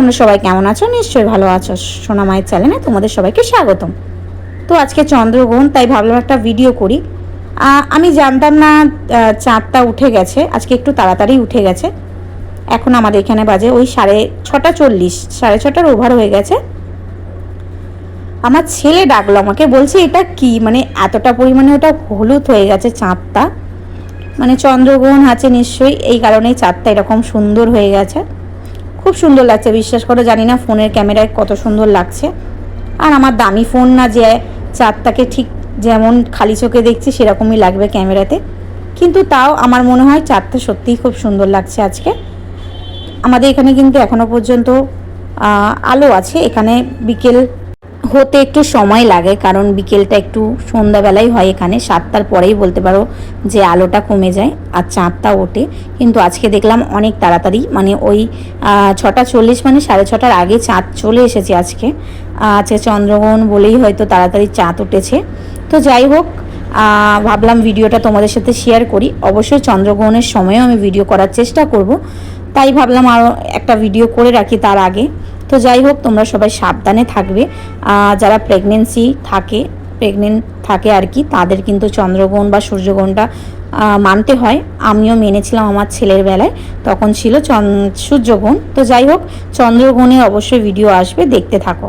তোমরা সবাই কেমন আছো? নিশ্চয়ই ভালো আছো। সোনা মায়ের চ্যানেলে তোমাদের সবাইকে স্বাগতম। তো আজকে চন্দ্রগ্রহণ, তাই ভাবলাম একটা ভিডিও করি। আমি জানতাম না চাঁদটা উঠে গেছে, আজকে একটু তাড়াতাড়ি উঠে গেছে। এখন আমাদের এখানে বাজে ওই 6:40, 6:30 ওভার হয়ে গেছে। আমার ছেলে ডাকলো আমাকে, বলছে এটা কি, মানে এতটা পরিমাণে ওটা হলুদ হয়ে গেছে চাঁদটা, মানে চন্দ্রগ্রহণ আছে নিশ্চয়ই, এই কারণেই চাঁদটা এরকম সুন্দর হয়ে গেছে। খুব সুন্দর লাগছে, বিশ্বাস করো, জানি না ফোনের ক্যামেরায় কত সুন্দর লাগছে। আর আমার দামি ফোন না যে চাঁদটাকে ঠিক যেমন খালি চোখে দেখছি সেরকমই লাগবে ক্যামেরাতে, কিন্তু তাও আমার মনে হয় চাঁদটা সত্যিই খুব সুন্দর লাগছে আজকে। আমাদের এখানে কিন্তু এখনও পর্যন্ত আলো আছে। এখানে বিকেল হতে একটু সময় লাগে, কারণ বিকেলটা একটু সন্ধ্যাবেলাই হয় এখানে, 7টার পরেই বলতে পারো যে আলোটা কমে যায় আর চাঁদটা ওঠে। কিন্তু আজকে দেখলাম অনেক তাড়াতাড়ি, মানে ওই 6:40, মানে 6:30 আগে চাঁদ চলে এসেছে আজকে। আজকে চন্দ্রগ্রহণ বলেই হয়তো তাড়াতাড়ি চাঁদ উঠেছে। তো যাই হোক, ভাবলাম ভিডিওটা তোমাদের সাথে শেয়ার করি। অবশ্যই চন্দ্রগ্রহণের সময়ও আমি ভিডিও করার চেষ্টা করব, তাই ভাবলাম আরও একটা ভিডিও করে রাখি তার আগে। তো যাই হোক, তোমরা সবাই সাবধানে থাকবে। যারা প্রেগনেন্ট থাকে আর কি, তাদের কিন্তু চন্দ্রগ্রহণ বা সূর্যগ্রহণটা মানতে হয়। আমিও মেনেছিলাম আমার ছেলের বেলায়, তখন ছিল সূর্যগ্রহণ। তো যাই হোক, চন্দ্রগ্রহণের অবশ্যই ভিডিও আসবে, দেখতে থাকো।